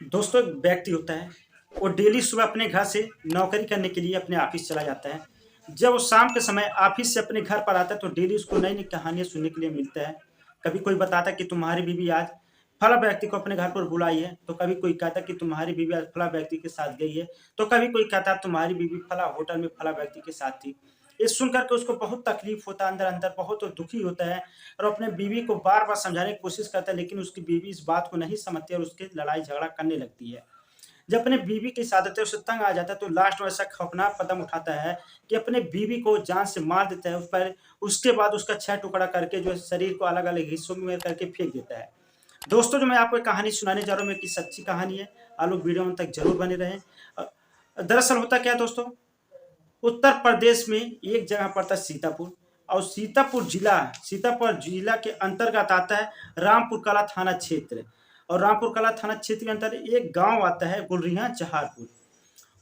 दोस्तों, एक व्यक्ति होता है, वो डेली सुबह अपने घर से नौकरी करने के लिए अपने ऑफिस चला जाता है। जब वो शाम के समय ऑफिस से अपने घर पर आता है तो डेली उसको नई-नई कहानियाँ सुनने के लिए मिलता है। कभी कोई बताता है कि तुम्हारी बीवी आज फला व्यक्ति को अपने घर पर बुलाई है, तो कभी कोई कहता है कि तुम्हारी बीवी आज फला व्यक्ति के साथ गई है, तो कभी कोई कहता है तुम्हारी बीवी फला होटल में फला व्यक्ति के साथ थी। ये सुन कर के उसको बहुत तकलीफ होता है, अंदर-अंदर बहुत दुखी होता है और अपने बीवी को बार-बार समझाने की कोशिश करता है, लेकिन उसकी बीवी इस बात को नहीं समझती और उसके लड़ाई झगड़ा करने लगती है। जब अपने बीवी की इस आदत से तंग आ जाता है तो लास्ट में ऐसा खौफनाक कदम उठाता है कि अपने बीवी को जान से मार देता है। उस पर उसके बाद उसका 6 टुकड़ा करके जो है शरीर को अलग-अलग हिस्सों में करके फेंक देता है। दोस्तों, जो मैं आपको एक कहानी सुनाने जा रहा हूँ, मेरी सच्ची कहानी है। आप लोग वीडियो अंत तक ज़रूर बने रहें। दरअसल होता क्या है दोस्तों, उत्तर प्रदेश में एक जगह पड़ता है सीतापुर, और सीतापुर जिला के अंतर्गत आता है रामपुर कला थाना क्षेत्र। और रामपुर कला थाना क्षेत्र के अंतर्गत एक गांव आता है गुलरिहा जहारपुर।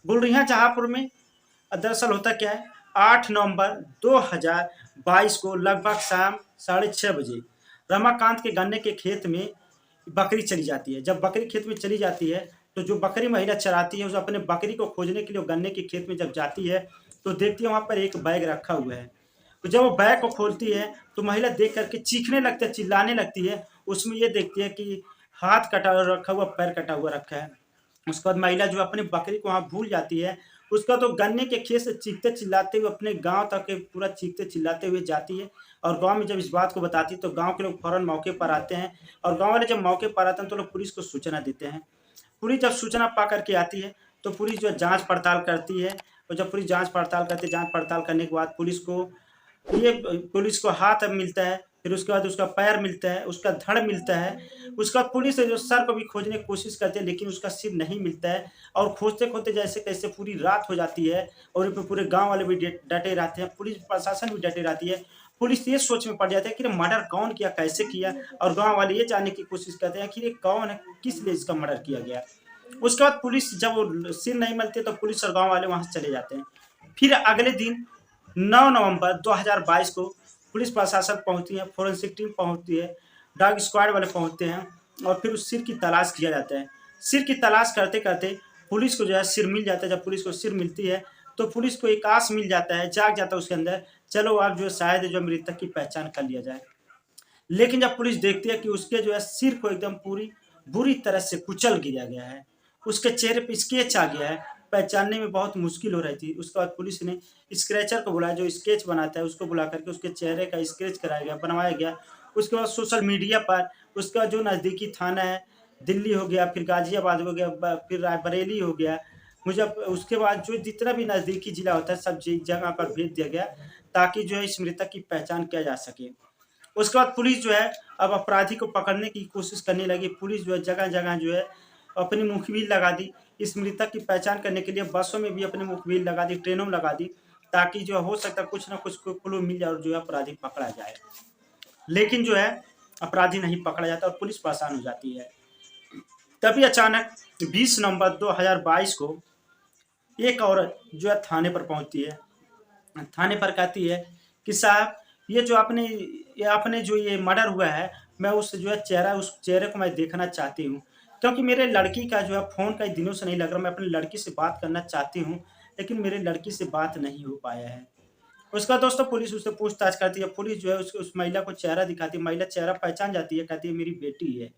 गुलरिहा जहारपुर में दरअसल होता क्या है, 8 नवंबर 2022 को लगभग शाम 6:30 बजे रमाकांत के गन्ने के खेत में बकरी चली जाती है। जब बकरी खेत में चली जाती है, तो जो बकरी महिला चराती है, उसे अपने बकरी को खोजने के लिए वो गन्ने के खेत में जब जाती है, तो देखती है वहाँ पर एक बैग रखा हुआ है। तो जब वो बैग को खोलती है, तो महिला देख कर के चीखने लगती है, चिल्लाने लगती है। उसमें ये देखती है कि हाथ कटा हुआ रखा हुआ, पैर कटा हुआ रखा है। उसके बाद महिला जो अपनी बकरी को वहाँ भूल जाती है। उसका तो गन्ने के खेत से चीखते-चिल्लाते हुए अपने गाँव तक के पूरा चीखते-चिल्लाते हुए जाती है, और गाँव में जब इस बात को बताती है, तो गाँव के लोग फ़ौरन मौके पर आते हैं। और गाँव वाले जब मौके पर आते हैं, तो लोग पुलिस को सूचना देते हैं। पुलिस जब सूचना पा कर के आती है, तो पुलिस जो है जाँच-पड़ताल करती है, और जब पुलिस जाँच-पड़ताल करती है, जाँच-पड़ताल करने के बाद पुलिस को हाथ मिलता है, फिर उसके बाद उसका पैर मिलता है, उसका धड़ मिलता है। उसके बाद पुलिस है जो सर को भी खोजने की कोशिश करती है, लेकिन उसका सिर नहीं मिलता है। और खोजते-खोजते जैसे-तैसे पूरी रात हो जाती है, और पे पूरे गाँव वाले भी डटे रहते हैं, पुलिस प्रशासन भी डटे रहती है। पुलिस ये सोच में पड़ जाती है कि ये मर्डर कौन किया, कैसे किया? और गाँव वाले ये जानने की कोशिश करते हैं कि ये कौन है, किस लिए इसका मर्डर किया गया? उसके बाद पुलिस जब वो सिर नहीं मिलती है, तो पुलिस और गाँव वाले वहाँ से चले जाते हैं। फिर अगले दिन 9 नवंबर 2022 को पुलिस प्रशासन पहुँचती है, फोरेंसिक टीम पहुँचती है, डॉग स्क्वाड वाले पहुँचते हैं, और फिर उस सिर की तलाश किया जाता है। सिर की तलाश करते-करते पुलिस को जो है सिर मिल जाता है। जब पुलिस को सिर मिलती है, तो पुलिस को एक आस मिल जाता है, जाग जाता है उसके अंदर, चलो अब जो है शायद जो मृतक की पहचान कर लिया जाए। लेकिन जब पुलिस देखती है कि उसके जो है सिर को एकदम पूरी बुरी तरह से कुचल गिरा गया है, उसके चेहरे पे स्केच आ गया है, पहचानने में बहुत मुश्किल हो रही थी। उसके बाद पुलिस ने स्क्रैचर को बुलाया, जो स्केच बनाता है उसको बुला करके उसके चेहरे का स्केच कराया गया, बनवाया गया। उसके बाद सोशल मीडिया पर उसका जो नज़दीकी थाना है, दिल्ली हो गया, फिर गाज़ियाबाद हो गया, फिर रायबरेली हो गया, उसके बाद जो जितना भी नज़दीकी ज़िला होता है, सब जगह पर भेज दिया गया, ताकि जो है इस मृतक की पहचान किया जा सके। उसके बाद पुलिस जो है अब अपराधी को पकड़ने की कोशिश करने लगी। पुलिस जो है जगह-जगह जो है अपनी मुखबिर लगा दी। इस मृतक की पहचान करने के लिए बसों में भी अपनी मुखबिर लगा दी, ट्रेनों में लगा दी, ताकि जो हो सकता है कुछ न कुछ क्लू मिल जाए और जो है अपराधी पकड़ा जाए। लेकिन जो है अपराधी नहीं पकड़ा जाता और पुलिस परेशान हो जाती है। तभी अचानक 20 नवंबर 2022 को एक औरत जो है थाने पर पहुँचती है। थाने पर कहती है कि साहब, ये जो आपने जो ये मर्डर हुआ है, मैं उस चेहरे को मैं देखना चाहती हूँ। क्योंकि मेरे लड़की का जो है फ़ोन कई दिनों से नहीं लग रहा, मैं अपनी लड़की से बात करना चाहती हूँ, लेकिन मेरी लड़की से बात नहीं हो पाया है। उसके बाद दोस्तों पुलिस उससे पूछताछ करती है, पुलिस जो है उस महिला को चेहरा दिखाती है, महिला चेहरा पहचान जाती है, कहती है मेरी बेटी है।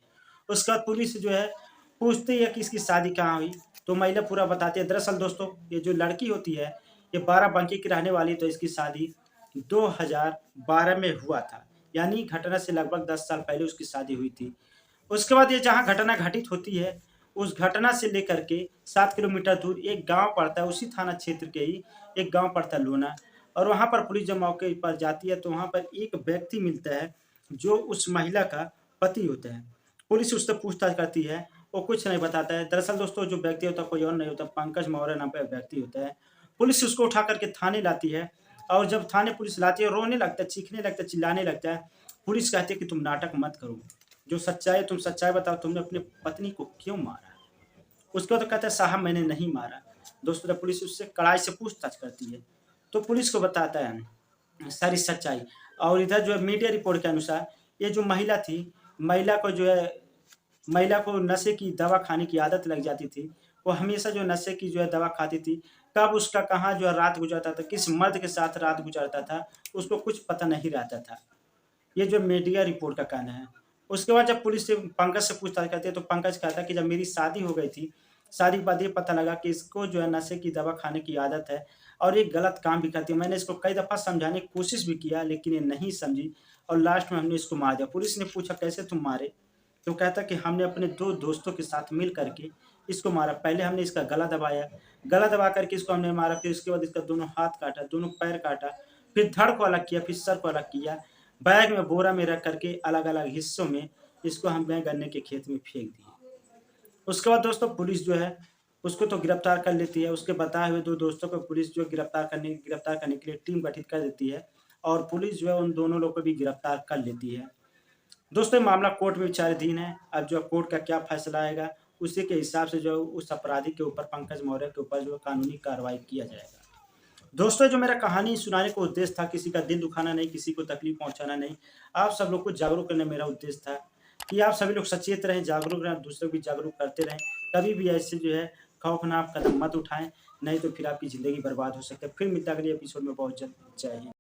उसके बाद पुलिस जो है पूछती है कि इसकी शादी कहाँ हुई, तो महिला पूरा बताती है। दरअसल दोस्तों, ये जो लड़की होती है, ये बाराबंकी की रहने वाली, तो इसकी शादी 2012 में हुआ था। यानी घटना से लगभग 10 साल पहले उसकी शादी हुई थी। उसके बाद ये जहाँ घटना घटित होती है, उस घटना से लेकर के 7 किलोमीटर दूर एक गाँव पड़ता है, उसी थाना क्षेत्र के ही एक गाँव पड़ता है लोना। और वहाँ पर पुलिस जब मौके पर जाती है, तो वहाँ पर एक व्यक्ति मिलता है, जो उस महिला का पति होता है। पुलिस उससे पूछताछ करती है, वो कुछ नहीं बताता है। दरअसल दोस्तों, जो व्यक्ति होता है कोई और नहीं होता, पंकज मौर्य नाम का व्यक्ति होता है। पुलिस उसको उठा कर के थाने लाती है, और जब थाने पुलिस लाती है, रोने लगता है, चीखने लगता है, चिल्लाने लगता है। पुलिस कहती है कि तुम नाटक मत करो, जो सच्चाई है तुम सच्चाई बताओ, तुमने अपनी पत्नी को क्यों मारा? उसके बाद तो कहता है साहब मैंने नहीं मारा। दोस्तों, जब पुलिस उससे कड़ाई से पूछताछ करती है, तो पुलिस को बताता है सारी सच्चाई। और इधर जो है मीडिया रिपोर्ट के अनुसार ये जो महिला थी, महिला को जो है महिला को नशे की दवा खाने की आदत लग जाती थी, वो हमेशा जो नशे की जो है दवा खाती थी, कब उसका कहाँ जो है रात गुज़रता था, किस मर्द के साथ रात गुज़रता था, उसको कुछ पता नहीं रहता था। ये जो मीडिया रिपोर्ट का कहना है। उसके बाद जब पुलिस से पंकज से पूछताछ करती है तो पंकज कहता है कि जब मेरी शादी हो गई थी, शादी के बाद ये पता लगा कि इसको जो है नशे की दवा खाने की आदत है और ये गलत काम भी करती है। मैंने इसको कई दफ़ा समझाने की कोशिश भी किया लेकिन ये नहीं समझी और लास्ट में हमने इसको मार दिया। पुलिस ने पूछा कैसे तुम मारे? तो कहता कि हमने अपने 2 दोस्तों के साथ मिल कर के इसको मारा। पहले हमने इसका गला दबाया, गला दबा कर के इसको हमने मारा, फिर उसके बाद इसका दोनों हाथ काटा, दोनों पैर काटा, फिर धड़ को अलग किया, फिर सर को अलग किया। बैग में बोरा में रख करके अलग-अलग हिस्सों में इसको हमने गन्ने के खेत में फेंक दिए। उसके बाद दोस्तों पुलिस जो है उसको तो गिरफ्तार कर लेती है। उसके बताए हुए 2 दोस्तों को पुलिस जो गिरफ्तार करने के लिए टीम गठित कर देती है और पुलिस जो है उन दोनों लोग को भी गिरफ्तार कर लेती है। दोस्तों ये मामला कोर्ट में विचाराधीन है। अब जो कोर्ट का क्या फैसला आएगा उसी के हिसाब से जो उस अपराधी के ऊपर पंकज मौर्य के ऊपर जो कानूनी कार्रवाई किया जाएगा। दोस्तों जो मेरा कहानी सुनाने का उद्देश्य था, किसी का दिल दुखाना नहीं, किसी को तकलीफ पहुंचाना नहीं, आप सब लोग को जागरूक करना मेरा उद्देश्य था कि आप सभी लोग सचेत रहें, जागरूक रहें, दूसरों को भी जागरूक करते रहें। कभी भी ऐसे जो है खौफनाक कदम मत उठाएं, नहीं तो फिर आपकी ज़िंदगी बर्बाद हो सकती है। फिर मिलते हैं अगले एपिसोड में बहुत जल्द। जय हिंद।